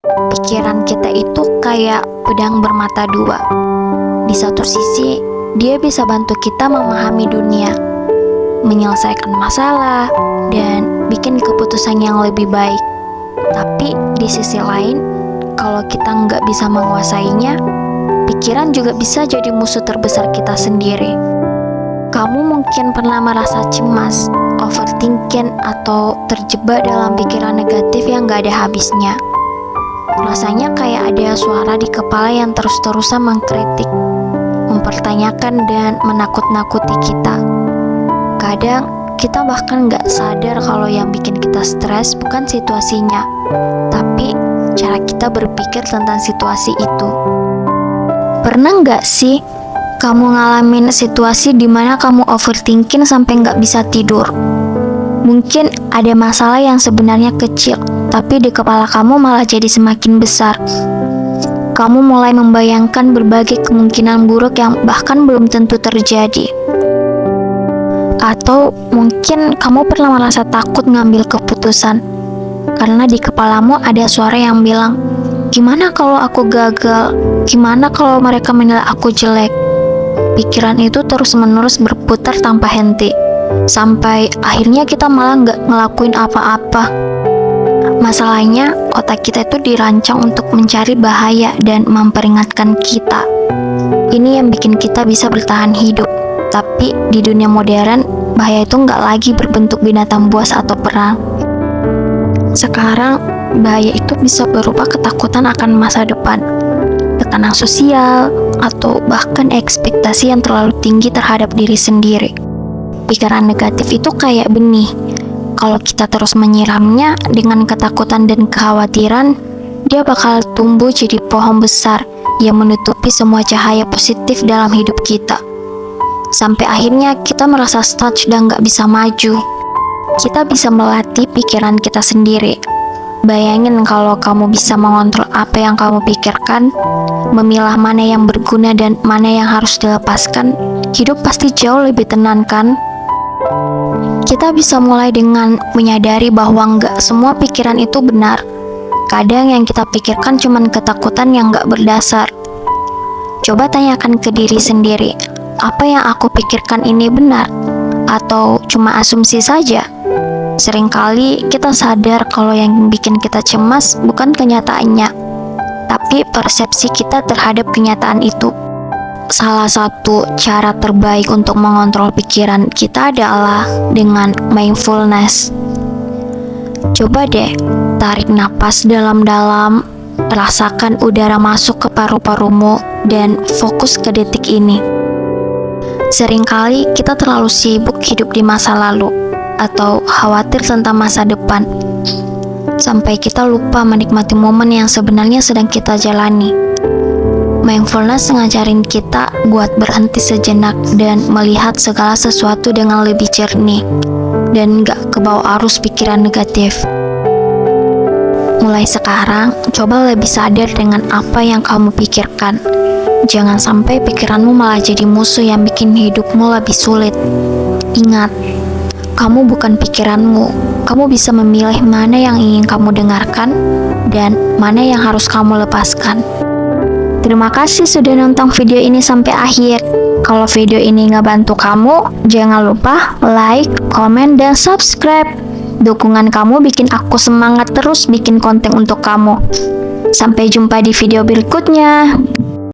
Pikiran kita itu kayak pedang bermata dua. Di satu sisi, dia bisa bantu kita memahami dunia, menyelesaikan masalah, dan bikin keputusan yang lebih baik. Tapi di sisi lain, kalau kita nggak bisa menguasainya, pikiran juga bisa jadi musuh terbesar kita sendiri. Kamu mungkin pernah merasa cemas, overthinking, atau terjebak dalam pikiran negatif yang nggak ada habisnya. Rasanya kayak ada suara di kepala yang terus-terusan mengkritik, mempertanyakan, dan menakut-nakuti kita. Kadang kita bahkan nggak sadar kalau yang bikin kita stres bukan situasinya, tapi cara kita berpikir tentang situasi itu. Pernah nggak sih kamu ngalamin situasi di mana kamu overthinking sampai nggak bisa tidur? Mungkin ada masalah yang sebenarnya kecil, tapi di kepala kamu malah jadi semakin besar. Kamu mulai membayangkan berbagai kemungkinan buruk yang bahkan belum tentu terjadi. Atau mungkin kamu pernah merasa takut ngambil keputusan, karena di kepalamu ada suara yang bilang, gimana kalau aku gagal? Gimana kalau mereka menilai aku jelek? Pikiran itu terus-menerus berputar tanpa henti, sampai akhirnya kita malah nggak ngelakuin apa-apa. Masalahnya, otak kita itu dirancang untuk mencari bahaya dan memperingatkan kita. Ini yang bikin kita bisa bertahan hidup. Tapi di dunia modern, bahaya itu nggak lagi berbentuk binatang buas atau perang. Sekarang, bahaya itu bisa berupa ketakutan akan masa depan, tekanan sosial, atau bahkan ekspektasi yang terlalu tinggi terhadap diri sendiri. Pikiran negatif itu kayak benih. Kalau kita terus menyiramnya dengan ketakutan dan kekhawatiran, dia bakal tumbuh jadi pohon besar yang menutupi semua cahaya positif dalam hidup kita. Sampai akhirnya kita merasa stuck dan gak bisa maju. Kita bisa melatih pikiran kita sendiri. Bayangin kalau kamu bisa mengontrol apa yang kamu pikirkan, memilah mana yang berguna dan mana yang harus dilepaskan, hidup pasti jauh lebih tenang kan? Kita bisa mulai dengan menyadari bahwa nggak semua pikiran itu benar. Kadang yang kita pikirkan cuma ketakutan yang nggak berdasar. Coba tanyakan ke diri sendiri, apa yang aku pikirkan ini benar? Atau cuma asumsi saja? Seringkali kita sadar kalau yang bikin kita cemas bukan kenyataannya, tapi persepsi kita terhadap kenyataan itu. Salah satu cara terbaik untuk mengontrol pikiran kita adalah dengan mindfulness. Coba deh, tarik napas dalam-dalam, rasakan udara masuk ke paru-parumu, dan fokus ke detik ini. Seringkali kita terlalu sibuk hidup di masa lalu, atau khawatir tentang masa depan, sampai kita lupa menikmati momen yang sebenarnya sedang kita jalani. Mindfulness ngajarin kita buat berhenti sejenak dan melihat segala sesuatu dengan lebih jernih, dan gak kebawa arus pikiran negatif. Mulai sekarang, coba lebih sadar dengan apa yang kamu pikirkan. Jangan sampai pikiranmu malah jadi musuh yang bikin hidupmu lebih sulit. Ingat, kamu bukan pikiranmu. Kamu bisa memilih mana yang ingin kamu dengarkan dan mana yang harus kamu lepaskan. Terima kasih sudah nonton video ini sampai akhir. Kalau video ini nggak bantu kamu, jangan lupa like, komen, dan subscribe. Dukungan kamu bikin aku semangat terus bikin konten untuk kamu. Sampai jumpa di video berikutnya.